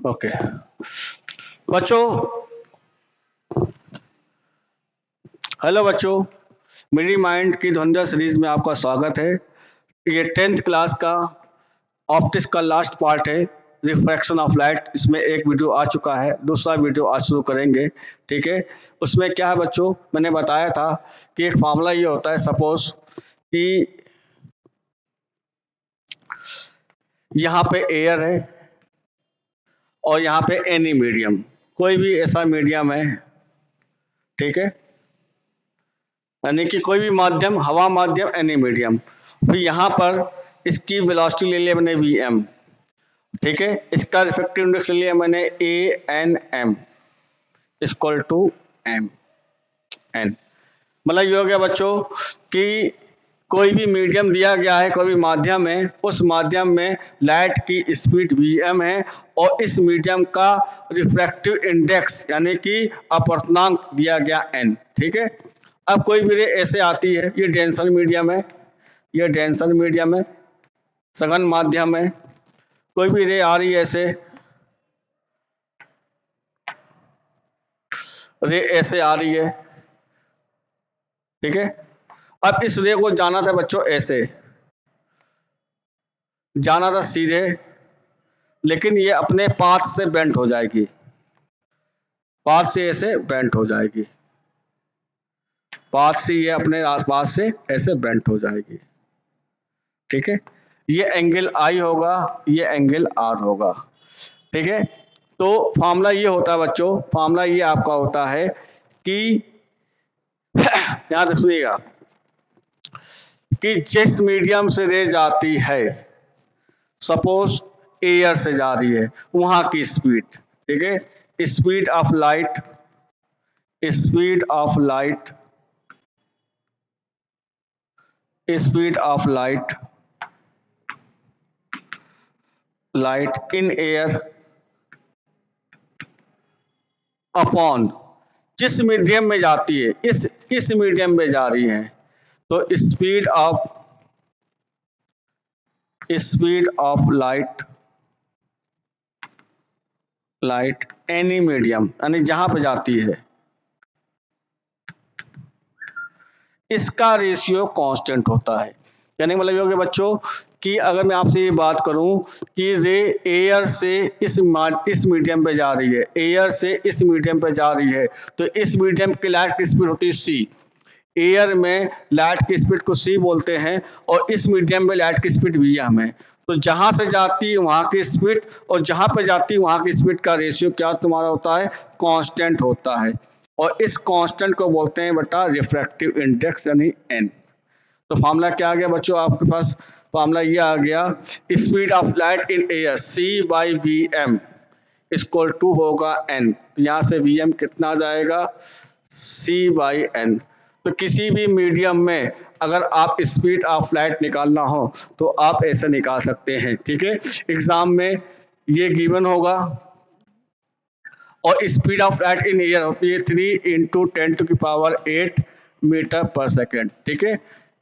Okay बच्चों, hello बच्चों, मेरी माइंड की धुंधर सीरीज में आपका स्वागत है। ये 10th क्लास का ऑप्टिक्स का लास्ट पार्ट है, रिफ्रैक्शन ऑफ लाइट। इसमें एक वीडियो आ चुका है, दूसरा वीडियो आज शुरू करेंगे। ठीक है, उसमें क्या है बच्चों, मैंने बताया था कि एक फार्मूला ये होता है। सपोज कि यहाँ पे एयर है और यहाँ पे एनी मीडियम, कोई भी ऐसा मीडियम है। ठीक है, यानी कि कोई भी माध्यम, हवा माध्यम, एनी मीडियम। फिर यहाँ पर इसकी वेलोसिटी ले लिया मैंने vm। ठीक है, इसका रिफ्रैक्टिव इंडेक्स ले लिया मैंने ANM equal to m n। मतलब ये हो गया बच्चों कि कोई भी मीडियम दिया गया है, कोई भी माध्यम है, उस माध्यम में लाइट की स्पीड vm है और इस मीडियम का रिफ्रैक्टिव इंडेक्स यानी कि अपवर्तनांक दिया गया n। ठीक है, अब कोई भी रे ऐसे आती है, ये डेंसर मीडियम है, ये डेंसर मीडियम है, सघन माध्यम है। कोई भी रे आ रही है ऐसे, रे ऐसे आ रही है। ठीक है, अब इस रे को जाना था बच्चों ऐसे, जाना था सीधे, लेकिन ये अपने पाथ से बेंट हो जाएगी, पाथ से ऐसे बेंट हो जाएगी, पाथ से ये अपने पाथ से ऐसे बेंट हो जाएगी। ठीक है, ये एंगल I होगा, ये एंगल R होगा। ठीक है, तो फार्मूला ये होता है बच्चों, फार्मूला ये आपका होता है कि याद रखिएगा कि जिस मीडियम से रे जाती है, सपोज एयर से जा रही है, वहां की स्पीड, ठीक है, speed of light, speed of light, speed of light, light in air upon जिस मीडियम में जाती है, इस मीडियम में जा रही है, तो speed of light, light any medium यानी जहां पे जाती है, इसका रेशियो कांस्टेंट होता है। यानी मतलब ये हो गया बच्चों कि अगर मैं आपसे ये बात करूं कि रे एयर से इस मीडियम पे जा रही है, एयर से इस मीडियम पे जा रही है, तो इस मीडियम की लाइट की स्पीड होती है c। एयर में लाइट की स्पीड को c बोलते हैं और इस मीडियम में लाइट की स्पीड vm है। तो जहां से जाती है वहां की स्पीड और जहां पे जाती है वहां की स्पीड का रेशियो क्या तुम्हारा होता है, कांस्टेंट होता है। और इस कांस्टेंट को बोलते हैं बेटा रिफ्रैक्टिव इंडेक्स यानी n। तो फार्मूला क्या आ गया बच्चों आपके पास, फार्मूला ये आ गया, speed of light in air c by vm equal to होगा n। तो यहाँ से vm कितना आ जाएगा, c बाई n। तो किसी भी मीडियम में अगर आप स्पीड ऑफ लाइट निकालना हो तो आप ऐसे निकाल सकते हैं। ठीक है, एग्जाम में ये गिवन होगा और speed of light in air होती है 3 इंटू 10⁸ मीटर पर सेकेंड। ठीक है,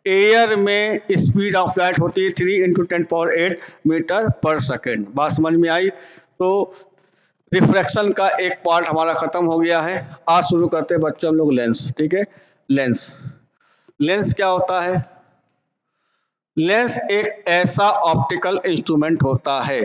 एयर में स्पीड ऑफ लाइट होती है 3 इंटू 10⁸ मीटर पर सेकेंड। बात समझ में आई? तो रिफ्रैक्शन का एक पार्ट हमारा खत्म हो गया है। आज शुरू करते हैं बच्चों हम लोग लेंस। ठीक है, लेंस, लेंस क्या होता है? लेंस एक ऐसा ऑप्टिकल इंस्ट्रूमेंट होता है,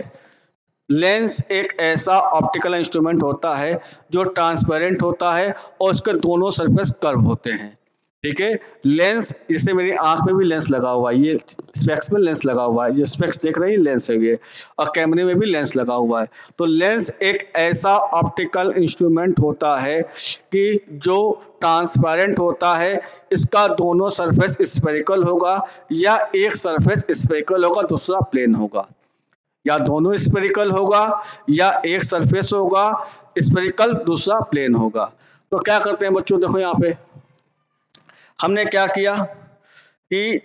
लेंस एक ऐसा ऑप्टिकल इंस्ट्रूमेंट होता है जो ट्रांसपेरेंट होता है और उसके दोनों सरफेस कर्व होते हैं। ठीक है, लेंस, जैसे मेरी आंख में भी लेंस लगा हुआ है, ये स्पेक्स में लेंस लगा हुआ है, ये स्पेक्स देख रही है लेंस है ये, और कैमरे में भी लेंस लगा हुआ है। तो लेंस एक ऐसा ऑप्टिकल इंस्ट्रूमेंट होता है कि जो ट्रांसपेरेंट होता है, इसका दोनों सरफेस स्फेरिकल होगा या एक सरफेस स्फेरिकल होगा, दूसरा प्लेन होगा, या दोनों स्फेरिकल होगा या एक सरफेस होगा स्फेरिकल, दूसरा प्लेन होगा। तो क्या करते हैं बच्चों, देखो यहाँ पे हमने क्या किया कि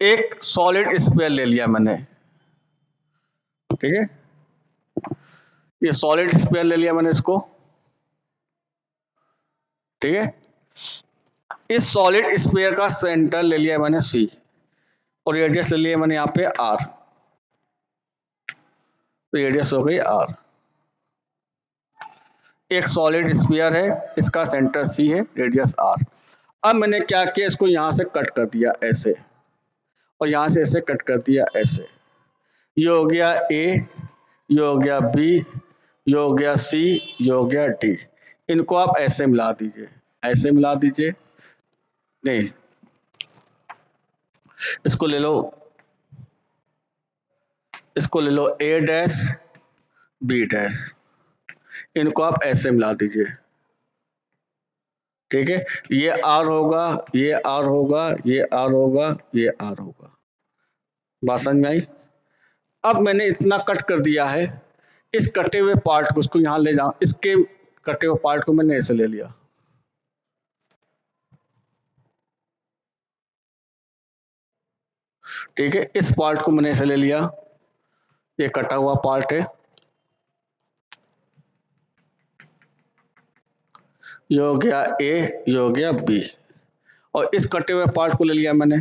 एक सॉलिड स्फीयर ले लिया मैंने। ठीक है, ये सॉलिड स्फीयर ले लिया मैंने इसको। ठीक है, इस सॉलिड स्फीयर का सेंटर ले लिया मैंने C और रेडियस ले लिया मैंने यहाँ पे R। रेडियस हो गई आर। एक सॉलिड स्फीयर है, इसका सेंटर सी है, रेडियस आर। अब मैंने क्या किया, इसको यहां से कट कर दिया ऐसे, और यहां से ऐसे कट कर दिया ऐसे। ये हो गया ए, ये हो गया बी, ये हो गया सी, ये हो गया डी। इनको आप ऐसे मिला दीजिए, ऐसे मिला दीजिए। नहीं, इसको ले लो, इसको ले लो ए डैश बी डैश, इनको आप ऐसे मिला दीजिए। ठीक है, ये आर होगा, ये आर होगा, ये आर होगा, ये आर होगा। बात समझ में आई? अब मैंने इतना कट कर दिया है, इस कटे हुए पार्ट को इसको यहां ले जाऊं, इसके कटे हुए पार्ट को मैंने ऐसे ले लिया। ठीक है, इस पार्ट को मैंने ऐसे ले लिया, ये कटा हुआ पार्ट है, ये हो गया ए, ये हो गया बी, और इस कटे हुए पार्ट को ले लिया मैंने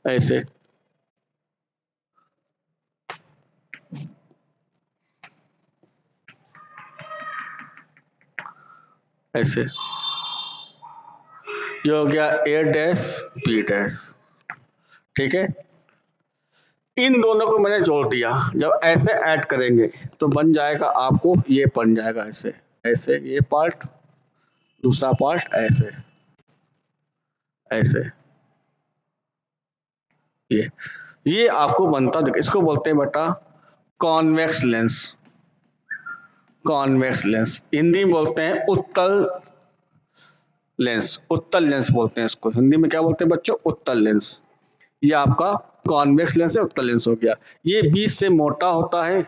ऐसे। ऐसे ये हो गया ए डैश बी डैश। ठीक है, इन दोनों को मैंने जोड़ दिया। जब ऐसे ऐड करेंगे तो बन जाएगा, आपको ये बन जाएगा ऐसे, ऐसे ये पार्ट, दूसरा पार्ट ऐसे, ऐसे। ये आपको बनता, इसको बोलते हैं बेटा convex lens. Convex lens Hindi में बोलते हैं उत्तल लेंस, उत्तल लेंस बोलते हैं इसको। हिंदी में क्या बोलते हैं बच्चों? उत्तल लेंस। ये आपका कॉन्वेक्स लेंस है, उत्तल लेंस हो गया। ये बीच से मोटा होता है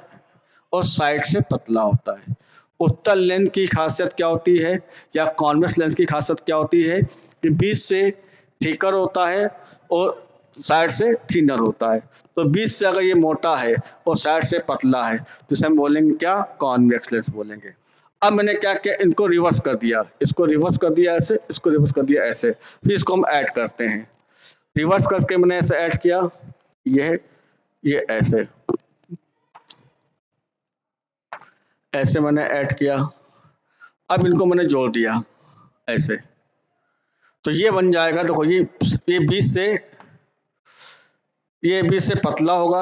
और साइड से पतला होता है। उत्तल लेंस की खासियत क्या होती है, या कॉन्वेक्स लेंस की खासियत क्या होती है, कि बीच से थिकर होता है और साइड से थिनर होता है। तो बीच से अगर ये मोटा है और साइड से पतला है तो इसे हम बोलेंगे क्या? कॉन्वेक्स लेंस बोलेंगे। अब मैंने क्या किया, इनको रिवर्स कर दिया, इसको रिवर्स कर दिया ऐसे, इसको रिवर्स कर दिया ऐसे, फिर इसको हम ऐड करते हैं। रिवर्स करके मैंने ऐसे ऐड किया, ये ऐसे, ऐसे मैंने ऐड किया। अब इनको मैंने जोड़ दिया ऐसे, तो ये बन जाएगा। देखो ये बीच से, ये बीच से पतला होगा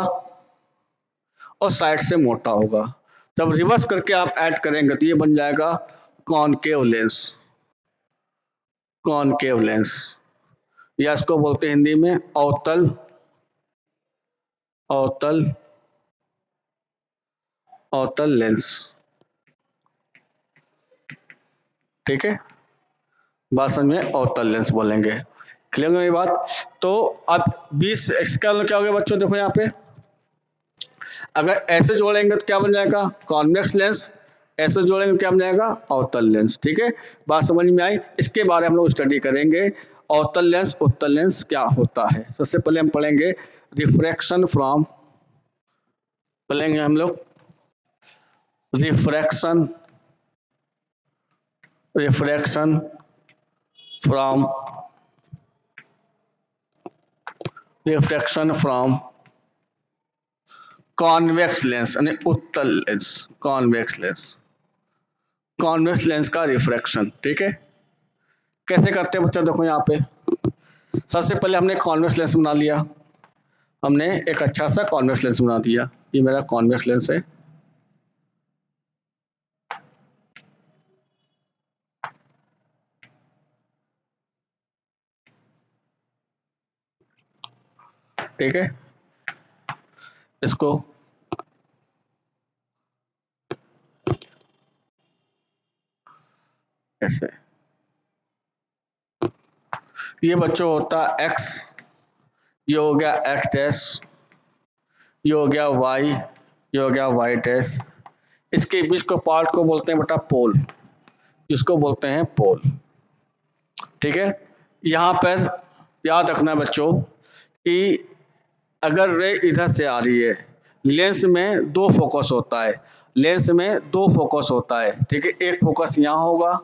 और साइड से मोटा होगा। जब रिवर्स करके आप ऐड करेंगे तो ये बन जाएगा कॉनकेव लेंस। कॉनकेव लेंस, या इसको बोलते हैं हिंदी में अवतल, अवतल, अवतल लेंस। ठीक है, बात समझ में? अवतल लेंस बोलेंगे। क्लियर है मेरी बात? तो अब 20 इसका क्या हो गया बच्चों? देखो यहाँ पे अगर ऐसे जोड़ेंगे तो क्या बन जाएगा? Convex lens. ऐसे जोड़ेंगे तो क्या बन जाएगा? अवतल लेंस। ठीक है, बात समझ में आई? इसके बारे में हम लोग स्टडी करेंगे, अवतल लेंस उत्तल लेंस क्या होता है। सबसे पहले हम पढ़ेंगे रिफ्रैक्शन फ्रॉम, पढ़ेंगे हम लोग refraction, refraction from, refraction from convex lens यानी उत्तल lens. Convex lens, convex lens का रिफ्रैक्शन। ठीक है, कैसे करते हैं बच्चा? देखो यहाँ पे सबसे पहले हमने कॉन्वेक्स लेंस बना लिया, हमने एक अच्छा सा कॉन्वेक्स लेंस बना दिया। ये मेरा कॉन्वेक्स लेंस है। ठीक है, इसको ऐसे, ये बच्चों होता है एक्स, ये हो गया एक्स डैश, ये हो गया वाई, ये हो गया वाई डैश। इसके बीच को पार्ट को बोलते हैं बेटा पोल, इसको बोलते हैं पोल। ठीक है, यहाँ पर याद रखना बच्चों कि अगर रे इधर से आ रही है, लेंस में दो फोकस होता है, लेंस में दो फोकस होता है। ठीक है, एक फोकस यहाँ होगा,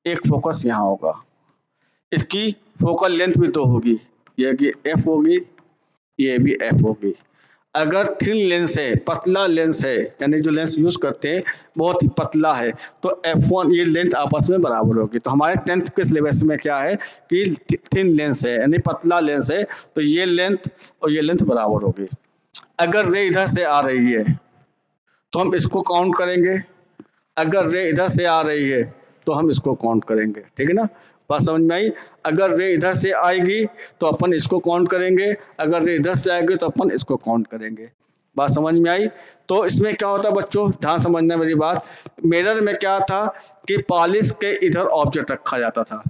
एक फोकस यहाँ होगा। इसकी फोकल लेंथ भी दो होगी, ये कि एफ होगी ये भी एफ होगी। अगर थिन लेंस है, पतला लेंस है, यानी जो लेंस यूज करते हैं बहुत ही पतला है, तो F1 ये लेंथ आपस में बराबर होगी। तो हमारे 10th के सिलेबस में क्या है कि थिन लेंस है यानी पतला लेंस है, तो ये लेंथ और ये लेंथ बराबर होगी। अगर रे इधर से आ रही है तो हम इसको काउंट करेंगे, अगर रे इधर से आ रही है तो हम इसको काउंट करेंगे। ठीक है ना, बात समझ में आई। अगर रे इधर से आएगी तो अपन इसको काउंट करेंगे, अगर रे इधर से आएगी तो अपन इसको काउंट करेंगे। बात समझ में आई। तो इसमें क्या होता है बच्चों, ध्यान समझना मेरी बात। मिरर में क्या था कि पॉलिश के इधर ऑब्जेक्ट रखा जाता था।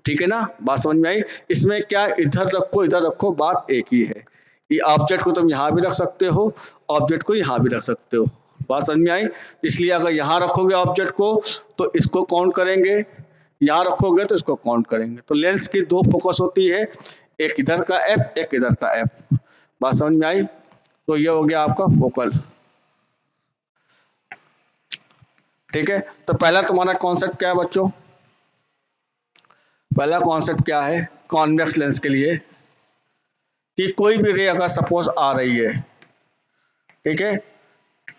ठीक है ना, बात समझ में आई। इसमें क्या इधर रखो, बात एक ही है। ये ऑब्जेक्ट को तुम यहाँ भी रख सकते हो, ऑब्जेक्ट को यहाँ भी रख सकते हो। बात समझ में आई। इसलिए अगर यहाँ रखोगे ऑब्जेक्ट को तो इसको काउंट करेंगे, यहाँ रखोगे तो इसको काउंट करेंगे। तो लेंस की दो फोकस होती है, एक इधर का एफ, एक इधर का एफ। बात समझ में आई। तो ये हो गया आपका फोकल। ठीक है, तो पहला तुम्हारा कॉन्सेप्ट क्या है बच्चों, पहला कॉन्सेप्ट क्या है कॉन्वेक्स लेंस के लिए, कि कोई भी रे अगर सपोज आ रही है, ठीक है,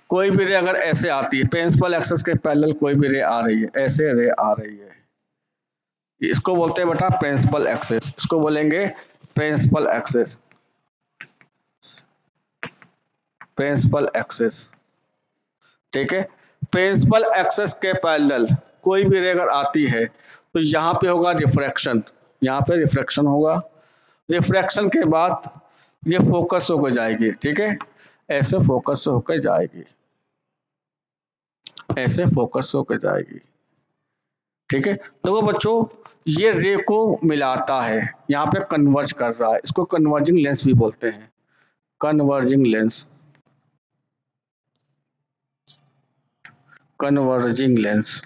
कोई भी रे अगर ऐसे आती है, प्रिंसिपल एक्सिस के पैरेलल कोई भी रे आ रही है, ऐसे रे आ रही है, इसको बोलते हैं बेटा प्रिंसिपल एक्सिस, इसको बोलेंगे प्रिंसिपल एक्सिस, प्रिंसिपल एक्सिस। ठीक है, प्रिंसिपल एक्सिस के पैरेलल कोई भी रे अगर आती है तो यहाँ पे होगा रिफ्रैक्शन, यहाँ पे रिफ्रैक्शन होगा, रिफ्रैक्शन के बाद ये फोकस होकर जाएगी। ठीक है, ऐसे फोकस होकर जाएगी, ऐसे फोकस होकर जाएगी। ठीक है, तो वो बच्चों ये रे को मिलाता है, यहाँ पे कन्वर्ज कर रहा है, इसको कन्वर्जिंग लेंस भी बोलते हैं, कन्वर्जिंग लेंस, कन्वर्जिंग लेंस।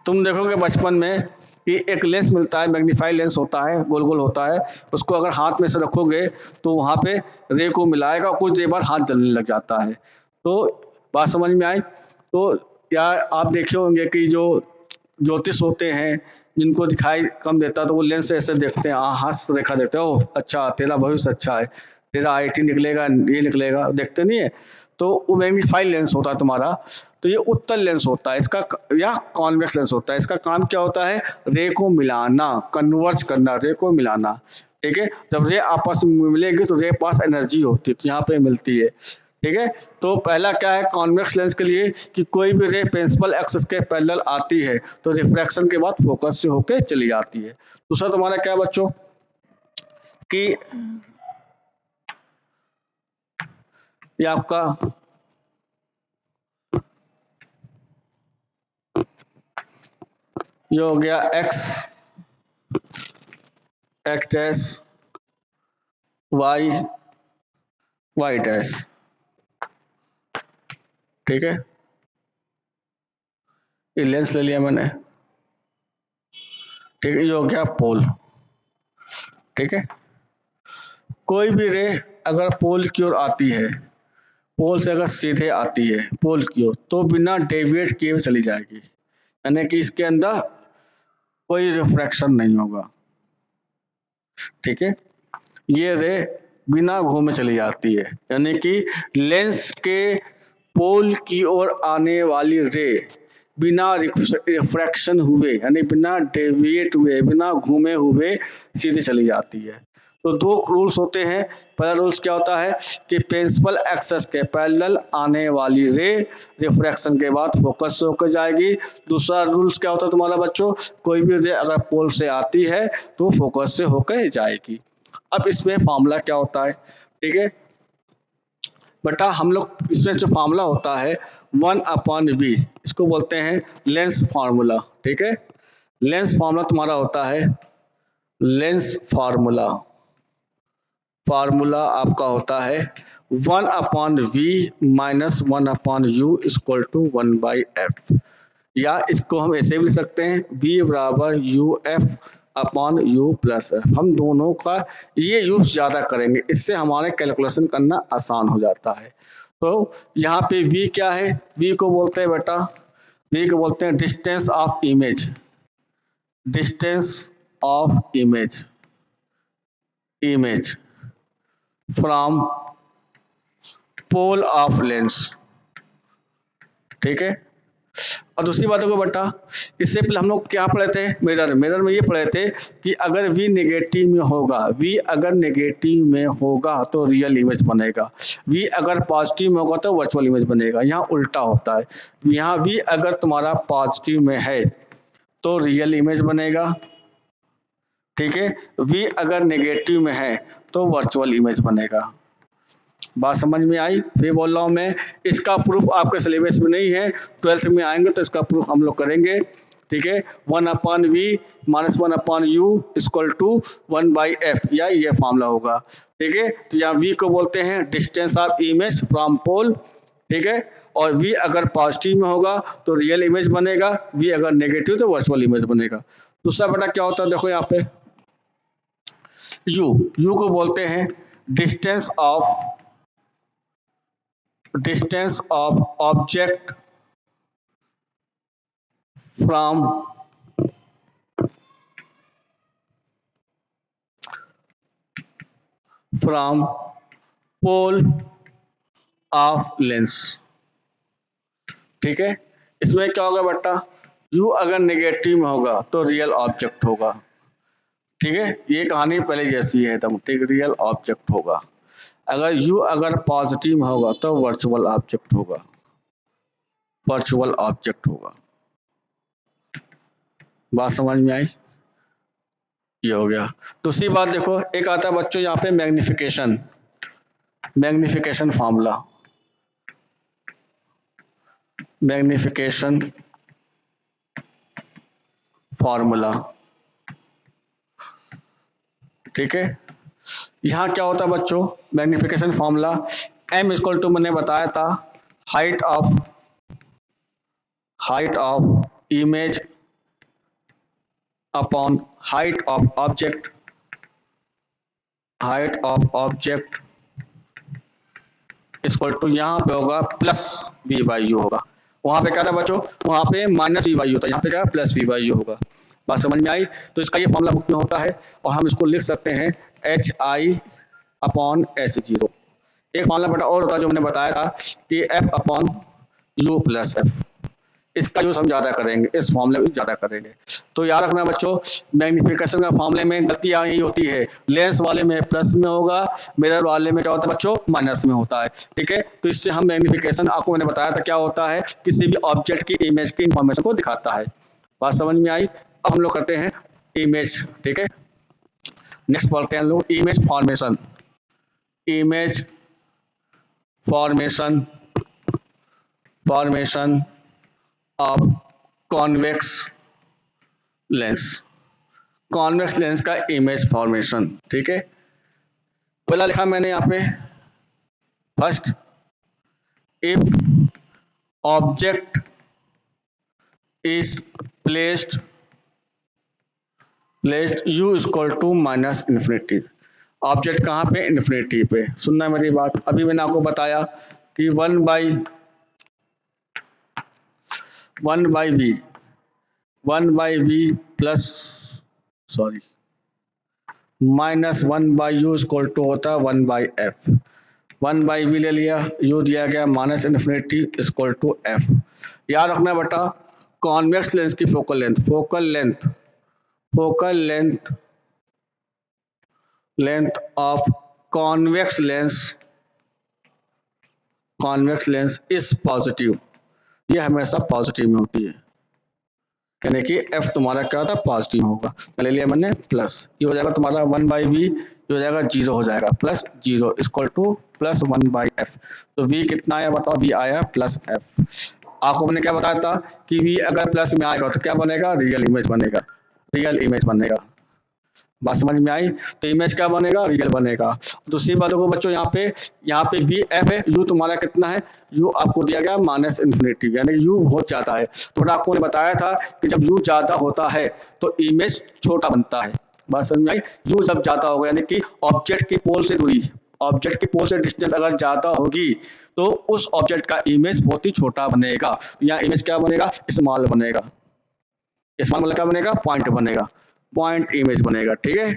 तुम देखोगे बचपन में कि एक लेंस मिलता है, मैग्नीफाई लेंस होता है, गोल गोल होता है, उसको अगर हाथ में से रखोगे तो वहाँ पे रे को मिलाएगा, कुछ देर बाद हाथ जलने लग जाता है। तो बात समझ में आई। तो या आप देखे होंगे कि जो ज्योतिष होते हैं जिनको दिखाई कम देता तो वो लेंस से ऐसे देखते हैं, हाथ से देखा देखते हैं, ओह अच्छा तेरा भविष्य अच्छा है, तेरा आईटी निकलेगा, ये निकलेगा, देखते नहीं है। तो वो मैग्नीफाई लेंस होता है तुम्हारा। तो ये उत्तल लेंस होता है इसका, या कॉन्वेक्स लेंस होता है। इसका काम क्या होता है, रे को मिलाना, कन्वर्ज करना, रे को मिलाना। ठीक है, जब रे आपस में मिलेगी तो रे पास एनर्जी होती है, तो यहाँ पे मिलती है। ठीक है, तो पहला क्या है कॉन्वेक्स लेंस के लिए कि कोई भी रे प्रिंसिपल एक्सिस के पैरेलल आती है तो रिफ्रैक्शन के बाद फोकस से होकर चली जाती है। दूसरा तुम्हारा क्या है बच्चों कि ये आपका ये हो गया x, x dash, y, y dash. ठीक है, ये लेंस ले लिया मैंने। ठीक है, ये हो गया पोल। ठीक है, कोई भी रे अगर पोल की ओर आती है, पोल से अगर सीधे आती है पोल की ओर, तो बिना डेविएट किए हुए चली जाएगी, यानी कि इसके अंदर कोई रिफ्रैक्शन नहीं होगा। ठीक है, ये रे बिना घूमे चली जाती है, यानी कि लेंस के पोल की ओर आने वाली रे बिना रिफ्रैक्शन हुए, यानी बिना डेविएट हुए, बिना घूमे हुए सीधे चली जाती है। तो दो रूल्स होते हैं। पहला रूल्स क्या होता है कि प्रिंसिपल एक्सिस के पैरेलल आने वाली रे रिफ्रैक्शन के बाद फोकस से होकर जाएगी। दूसरा रूल्स क्या होता है तुम्हारा बच्चों, कोई भी रे अगर पोल से आती है तो फोकस से होकर जाएगी। अब इसमें फॉर्मूला क्या होता है, ठीक है बेटा, हम लोग इसमें जो फार्मूला होता है 1/v, इसको बोलते हैं लेंस फार्मूला। ठीक है, लेंस फार्मूला तुम्हारा होता है, लेंस फार्मूला, फार्मूला आपका होता है 1/v minus 1/u equal to 1/f, या इसको हम ऐसे भी लिख सकते हैं v बराबर UF/u+f। हम दोनों का ये यूज ज्यादा करेंगे, इससे हमारे कैलकुलेशन करना आसान हो जाता है। तो यहाँ पे v क्या है, v को बोलते हैं बेटा, v को बोलते हैं distance of image, distance of image, image. From pole of lens, ठीक है। और दूसरी बात को बेटा, इससे पहले हम लोग क्या पढ़े थे, मिरर में ये पढ़े थे कि अगर V नेगेटिव में होगा, V अगर नेगेटिव में होगा तो रियल इमेज बनेगा, V अगर पॉजिटिव में होगा तो वर्चुअल इमेज बनेगा। यहाँ उल्टा होता है, यहाँ V अगर तुम्हारा पॉजिटिव में है तो रियल इमेज बनेगा, ठीक है। V अगर नेगेटिव में है तो वर्चुअल इमेज बनेगा। बात समझ में आई? फिर बोल रहा हूँ मैं, इसका प्रूफ आपके सिलेबस में नहीं है, 12th में आएंगे तो इसका प्रूफ हम लोग करेंगे, ठीक है। 1/v minus 1/u equal to 1/f, या ये फॉर्मूला होगा, ठीक है। तो यहाँ v को बोलते हैं distance of image from pole, ठीक है। और v अगर पॉजिटिव में होगा तो रियल इमेज बनेगा, v अगर नेगेटिव तो वर्चुअल इमेज बनेगा। दूसरा बेटा क्या होता है, देखो यहाँ पे u को बोलते हैं distance of object from pole of lens, ठीक है। इसमें क्या होगा बेटा, u अगर नेगेटिव में होगा तो रियल ऑब्जेक्ट होगा, ठीक है। ये कहानी पहले जैसी है एकदम, ठीक, रियल ऑब्जेक्ट होगा। अगर u अगर पॉजिटिव में होगा तो वर्चुअल ऑब्जेक्ट होगा, बात समझ में आई? ये हो गया। दूसरी बात देखो, एक आता है बच्चों यहाँ पे मैग्निफिकेशन फार्मूला, ठीक है। यहाँ क्या होता है बच्चों, magnification formula m equal to मैंने बताया था height of image upon height of object equal to, यहाँ पे होगा प्लस v/u होगा। वहां पे क्या था बच्चों, वहां पे माइनस v/u था, यहाँ पे क्या प्लस v/u होगा। बात समझ में आई? तो इसका ये फॉर्मूला बुक में होता है और हम इसको लिख सकते हैं hi/s0। एक फॉर्मूला बेटा और होता है जो मैंने बताया था कि f/u+f, इसका यूज हम ज्यादा करेंगे, इस फॉर्मूले में ज्यादा करेंगे। तो याद रखना बच्चों, मैग्निफिकेशन का फॉर्मूले में गलतियां यही होती है, लेंस वाले में प्लस में होगा, मिरर वाले में क्या होता है बच्चों, माइनस में होता है, ठीक है। तो इससे हम मैग्निफिकेशन, आपको मैंने बताया था क्या होता है, किसी भी ऑब्जेक्ट की इमेज की इंफॉर्मेशन को दिखाता है। बात समझ में आई? अब हम लोग करते हैं इमेज, ठीक है। नेक्स्ट पढ़ते हैं लोग image formation of convex lens का इमेज फॉर्मेशन, ठीक है। पहला लिखा मैंने यहाँ पे, first, if object is placed u equal to minus infinity, object कहाँ पे, इन्फिनिटी पे। सुनना मेरी बात, अभी मैंने आपको बताया कि 1/v plus minus 1/u equal to होता है 1/f। 1/v ले लिया, u दिया गया minus infinity equal to f। याद रखना बेटा, कॉन्वेक्स लेंस की focal length of convex lens is positive, ये हमेशा पॉजिटिव में होती है, यानी कि f तुम्हारा क्या होता है, पॉजिटिव होगा। ले लिया मैंने प्लस, ये हो जाएगा तुम्हारा 1/v, ये हो जाएगा 0 हो जाएगा, plus 0 equal two plus 1/f। तो v कितना आया बताओ, v आया प्लस f। आपको मैंने क्या बताया था कि v अगर प्लस में आएगा तो क्या बनेगा, रियल इमेज बनेगा। बात समझ में आई? तो इमेज क्या बनेगा, रियल बनेगा। दूसरी बात को बच्चों, यहाँ पे v f है, u तुम्हारा कितना है, u आपको दिया गया माइनस इन्फिनिटी, यानी कि u बहुत ज्यादा है। तो आपको बताया था कि जब u ज्यादा होता है तो इमेज छोटा बनता है। बात समझ में आई? u जब ज्यादा होगा, यानी कि ऑब्जेक्ट की पोल से डिस्टेंस अगर ज्यादा होगी तो उस ऑब्जेक्ट का इमेज बहुत ही छोटा बनेगा। यहाँ इमेज क्या बनेगा, स्मॉल बनेगा। मतलब क्या बनेगा, पॉइंट इमेज बनेगा, ठीक है।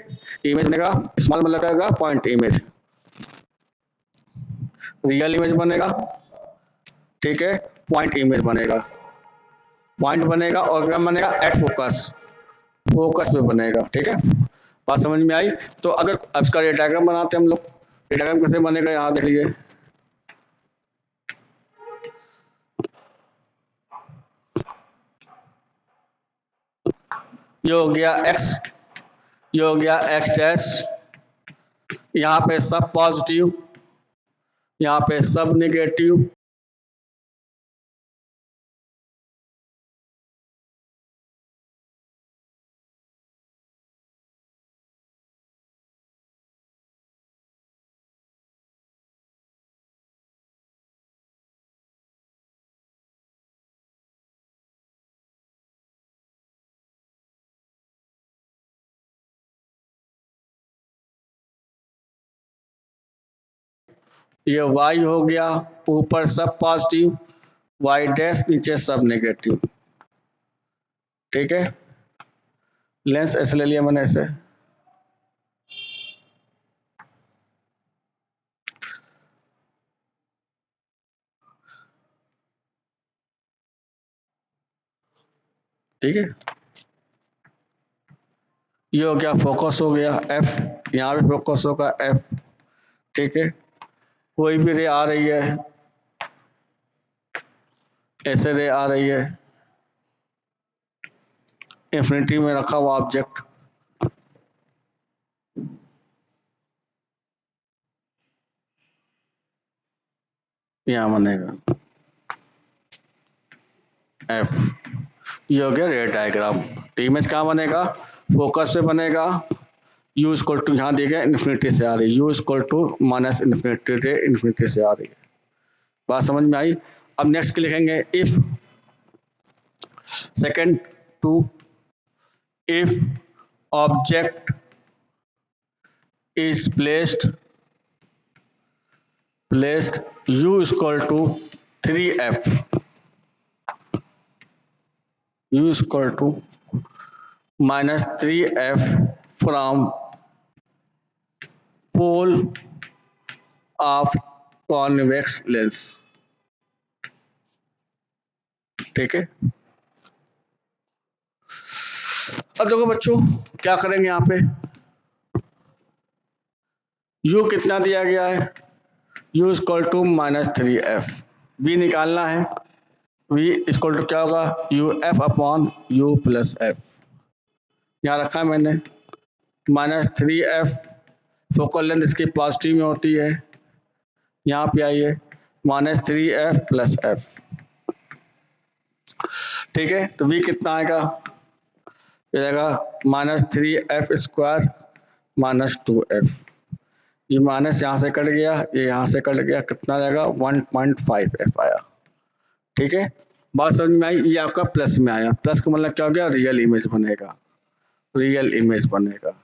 इमेज बनेगा स्मॉल, मतलब क्या होगा, पॉइंट इमेज। रियल इमेज बनेगा, ठीक है, पॉइंट इमेज बनेगा, पॉइंट बनेगा और क्या बनेगा, एट फोकस, फोकस पे बनेगा, ठीक है। बात समझ में आई? तो अगर अब इसका रे डायग्राम बनाते हैं हम लोग, रे डायग्राम कैसे बनेगा यहाँ देख लीजिए। ये हो गया एक्स, ये हो गया एक्स डैश, यहाँ पे सब पॉजिटिव, यहाँ पे सब नेगेटिव, ये वाई हो गया, ऊपर सब पॉजिटिव, वाई डैश नीचे सब नेगेटिव, ठीक है। लेंस ऐसे ले लिया मैंने ऐसे, ठीक है। ये हो गया फोकस हो गया एफ, यहाँ भी फोकस होगा एफ, ठीक है। कोई भी रे आ रही है, ऐसे रे आ रही है, इंफिनिटी में रखा हुआ ऑब्जेक्ट, यहाँ बनेगा एफ। ये हो गया रे डायग्राम। तो इमेज कहाँ बनेगा, फोकस पे बनेगा, यू इक्वल टू यहाँ देगा इन्फिनिटी से आ रही है, u equal to minus infinity, ray infinity से आ रही है। बात समझ में आई? अब नेक्स्ट लिखेंगे if second two, if object is placed u equal to 3f, u equal to minus 3f from pole of convex lens, ठीक है। अब देखो बच्चों क्या करेंगे, यहाँ पे u कितना दिया गया है, u equal to minus 3f, v निकालना है, v इक्वल टू क्या होगा, u f upon u plus f, यहाँ रखा है मैंने, माइनस 3f, फोकल लेंथ इसकी पॉजिटिव में होती है, यहाँ पे आइए माइनस 3f प्लस एफ, ठीक है। तो v कितना आएगा, ये आएगा minus 3f square minus 2f, ये माइनस यहाँ से कट गया, ये यहाँ से कट गया, कितना जाएगा 1.5f आया, ठीक है। बात समझ में आई? ये आपका प्लस में आया, प्लस का मतलब क्या हो गया, रियल इमेज बनेगा, रियल इमेज बनेगा,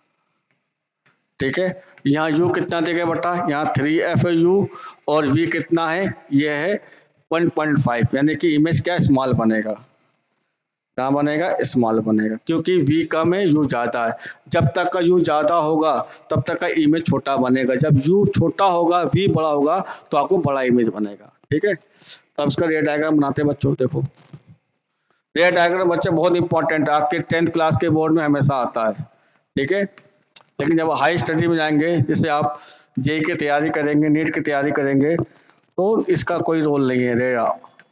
ठीक है। यहाँ u कितना देगा बटा, यहाँ 3f है u, और v कितना है, ये है 1.5, यानी कि इमेज क्या स्मॉल बनेगा, क्या बनेगा, स्मॉल बनेगा, क्योंकि v कम है u ज़्यादा है। जब तक का u ज़्यादा होगा तब तक का इमेज छोटा बनेगा, जब u छोटा होगा v बड़ा होगा तो आपको बड़ा इमेज बनेगा, ठीक है। तो अब इसका रे डायग्राम बनाते हैं बच्चों। देखो रे डायग्राम बच्चे बहुत इंपॉर्टेंट है, आपके 10th क्लास के बोर्ड में हमेशा आता है, ठीक है। लेकिन जब हाई स्टडी में जाएंगे, जैसे आप जेई की तैयारी करेंगे, नीट की तैयारी करेंगे, तो इसका कोई रोल नहीं है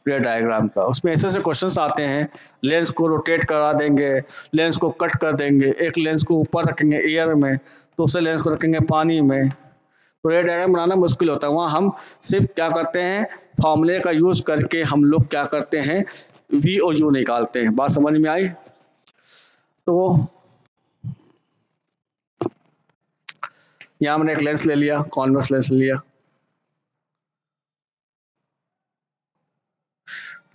रे डायग्राम का। उसमें ऐसे ऐसे क्वेश्चंस आते हैं, लेंस को रोटेट करा देंगे, लेंस को कट कर देंगे, एक लेंस को ऊपर रखेंगे एयर में, दूसरे लेंस को रखेंगे पानी में, तो रे डायग्राम बनाना मुश्किल होता है। वहाँ हम सिर्फ क्या करते हैं, फॉर्मूले का यूज करके हम लोग क्या करते हैं, वी और यू निकालते हैं। बात समझ में आई? तो यहाँ मैंने एक लेंस ले लिया, कॉन्वेक्स लेंस ले लिया,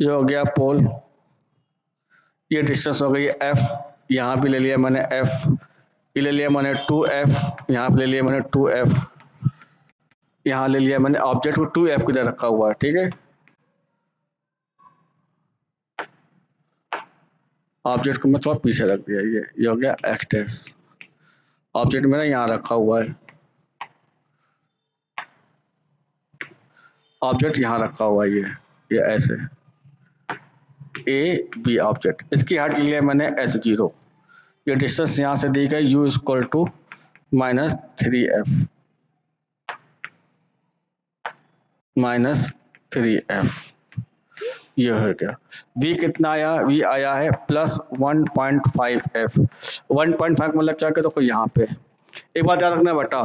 ये हो गया पोल, ये डिस्टेंस हो गई f, यहाँ भी ले लिया मैंने f, ये ले लिया मैंने 2f, यहाँ पे ले लिया मैंने 2f, यहाँ ले लिया मैंने ऑब्जेक्ट को 2f की तरह रखा हुआ है, ठीक है। ऑब्जेक्ट को मैं थोड़ा पीछे रख दिया, ये हो गया x डैश, ऑब्जेक्ट मेरा यहाँ रखा हुआ है, ऑब्जेक्ट यहाँ रखा हुआ है, ये ऐसे ए बी ऑब्जेक्ट, इसकी हाइट लिया मैंने S0। ये डिस्टेंस यहाँ से दी गई u इक्वल टू -3f ये हो गया। v कितना आया, v आया है +1.5f। 1.5 मतलब क्या कहते हो यहाँ पे। एक बात याद रखना बेटा,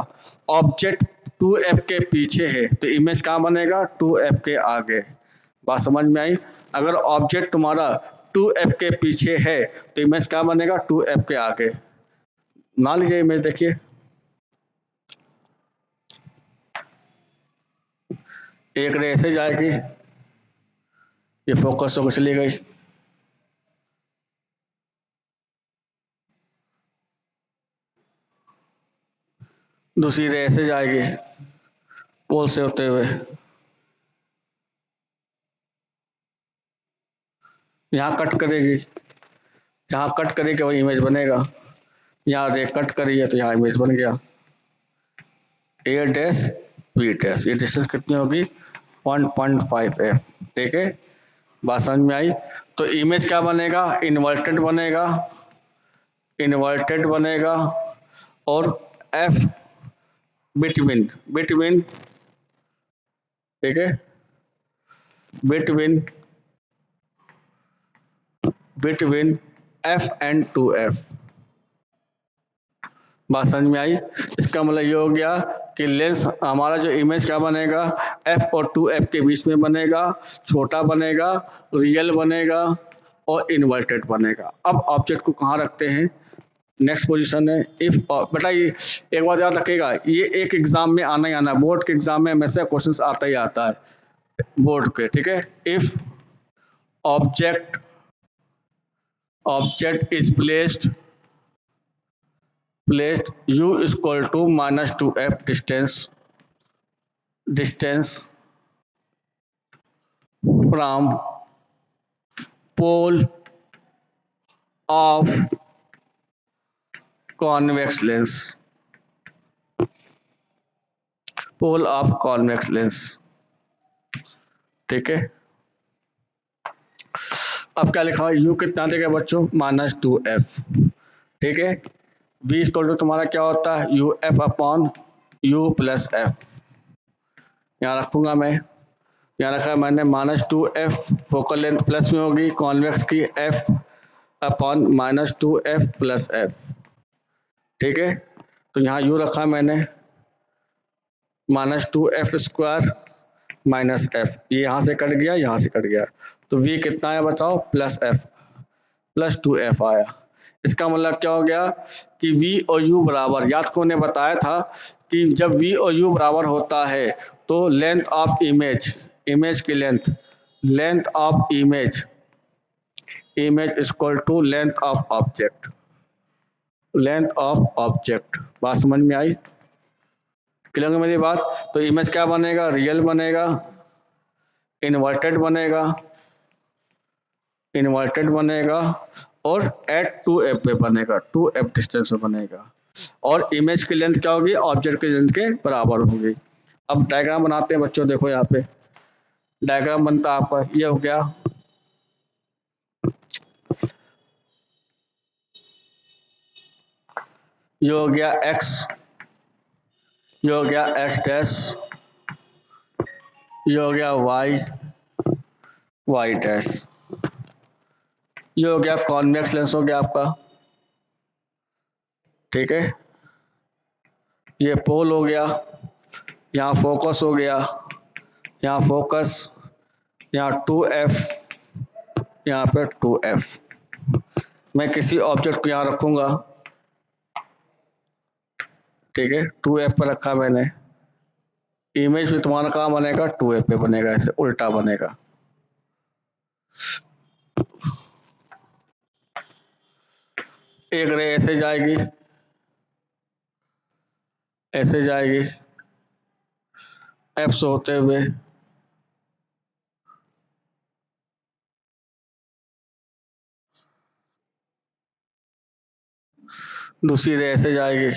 ऑब्जेक्ट 2f के पीछे है तो इमेज कहाँ बनेगा, 2f के आगे। बात समझ में आई। अगर ऑब्जेक्ट तुम्हारा 2f के पीछे है तो इमेज कहाँ बनेगा, 2f के आगे। मान लीजिए इमेज देखिए, एक रे ऐसे जाएगी, ये फोकस होकर चली गई, दूसरी रे ऐसे जाएगी पोल से होते हुए, यहाँ कट करेगी, जहाँ कट करेगी वही इमेज बनेगा। यहाँ रे कट करी है तो यहाँ इमेज बन गया ए डैश बी डैश। ये डिस्टेंस कितनी होगी, 1.5f। ठीक है, बात समझ में आई। तो इमेज क्या बनेगा, इन्वर्टेड बनेगा, इन्वर्टेड बनेगा। और f बिटवीन, बिटवीन, ठीक है, between, between f and 2f। बात समझ में आई। इसका मतलब ये हो गया कि लेंस हमारा जो इमेज क्या बनेगा, f और 2f के बीच में बनेगा, छोटा बनेगा, रियल बनेगा और इन्वर्टेड बनेगा। अब ऑब्जेक्ट को कहाँ रखते हैं, नेक्स्ट पोजीशन है इफ। बेटा ये एक बात याद रखिएगा, ये एक एग्जाम में आना ही आना, बोर्ड के एग्जाम में हमेशा क्वेश्चन आता ही आता है बोर्ड के। ठीक है, if object, object is placed, placed u is equal to -2f distance, distance from pole of convex lens, pole of convex lens। ठीक है, अब क्या लिखा हुआ, u कितना देगा बच्चों, -2f। ठीक है, v इक्वल टू तुम्हारा क्या होता है, you f upon u plus f. यहाँ रखूंगा मैं, यहाँ रखा मैंने -2f, फोकल लेंथ प्लस में होगी, कॉन्वेक्स की f upon -2f plus f। ठीक है, तो यहाँ u रखा मैंने -2f² -f, ये यहाँ से कट गया, यहाँ से कट गया, तो v कितना आया बताओ, +f, +2f आया। इसका मतलब क्या हो गया कि v और u बराबर, याद को ने बताया था कि जब v और u बराबर होता है तो लेंथ ऑफ इमेज, इमेज की length, length of image, image equal to length of object, length of object. बात समझ में आई, क्लियर है मेरी बात। तो इमेज क्या बनेगा, रियल बनेगा, इन्वर्टेड बनेगा, इन्वर्टेड बनेगा और एट 2f पे बनेगा, 2f डिस्टेंस में बनेगा। और इमेज की लेंथ क्या होगी, ऑब्जेक्ट की लेंथ के बराबर होगी। अब डायग्राम बनाते हैं बच्चों, देखो यहाँ पे डायग्राम बनता है आपका, ये हो गया, ये हो गया x, ये हो गया x डैश, ये हो गया y, y डैश, ये हो गया कॉन्वेक्स लेंस हो गया आपका। ठीक है, ये पोल हो गया, यहाँ फोकस हो गया, यहाँ फोकस, यहाँ 2f, यहाँ पे 2f। मैं किसी ऑब्जेक्ट को यहाँ रखूंगा, ठीक है, 2f पर रखा मैंने, इमेज भी तुम्हारा कहाँ बनेगा, 2f पे बनेगा, ऐसे उल्टा बनेगा। एक रे ऐसे जाएगी, ऐसे जाएगी एफ से होते हुए, दूसरी रे ऐसे जाएगी,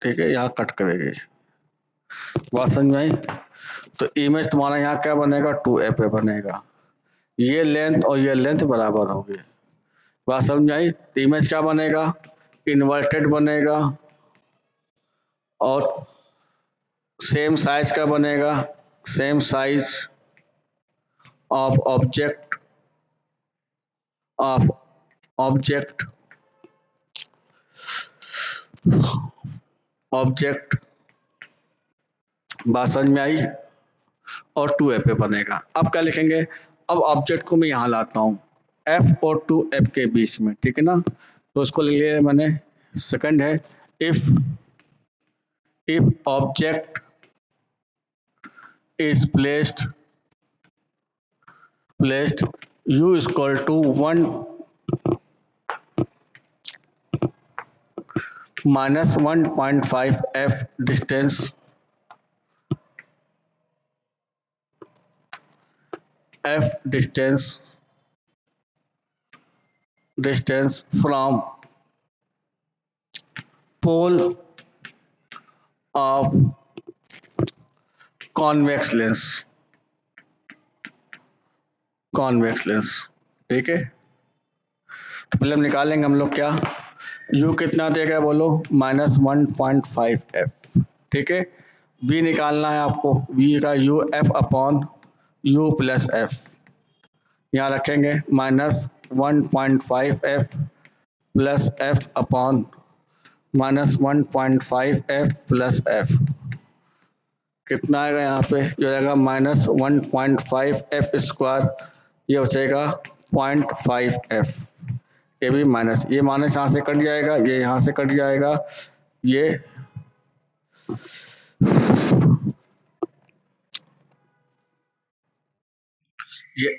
ठीक है, यहाँ कट करेगी। बात समझ में आई? तो इमेज तुम्हारा यहाँ क्या बनेगा, 2f बनेगा। ये लेंथ और ये लेंथ बराबर होगी। बात समझ में आई? तो इमेज क्या बनेगा, इन्वर्टेड बनेगा और सेम साइज का बनेगा, same size of object object. बात समझ में आई? और 2f बनेगा। अब क्या लिखेंगे, अब ऑब्जेक्ट को मैं यहाँ लाता हूँ f और 2f के बीच में, ठीक है ना। तो उसको ले लिया मैंने, सेकंड है if object is placed u is equal to 1 minus 1.5 f distance from pole of convex lens, ठीक है। तो पहले हम निकालेंगे हम लोग क्या, u कितना देगा बोलो, -1.5f, ठीक है। v निकालना है आपको, v का u f upon u plus f, यहाँ रखेंगे -1.5f plus f upon -1.5f plus f, कितना आएगा यहाँ पे, ये आएगा -1.5f स्क्वायर, ये हो जाएगा 0.5f, ये भी माइनस, ये माइनस यहाँ से कट जाएगा, ये यहाँ से कट जाएगा, ये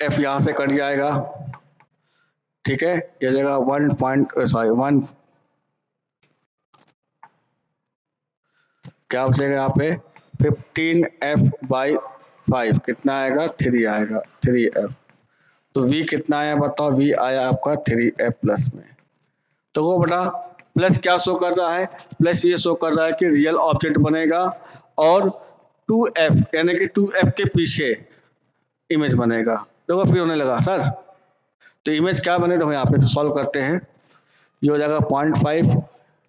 f यहाँ से कट जाएगा, ठीक है। ये जगह 1 क्या बचेगा यहाँ पे, 15f/5 कितना आएगा, 3 आएगा, 3f। तो v कितना आया बताओ, v आया आपका 3f प्लस में। तो वो बेटा प्लस क्या शो कर रहा है, प्लस ये शो कर रहा है कि रियल ऑब्जेक्ट बनेगा और 2f यानी कि 2f के पीछे इमेज बनेगा। देखो फिर होने लगा सर, तो इमेज क्या बने, तो यहाँ पे सॉल्व करते हैं। ये हो जाएगा 0.5,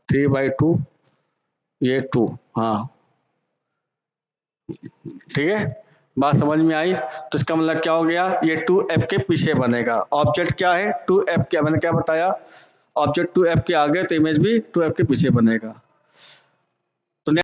3/2, ये 2, हाँ ठीक है। बात समझ में आई? तो इसका मतलब क्या हो गया, ये 2f के पीछे बनेगा। ऑब्जेक्ट क्या है, 2f, क्या मैंने क्या बताया, ऑब्जेक्ट 2f के आगे, तो इमेज भी 2f के पीछे बनेगा।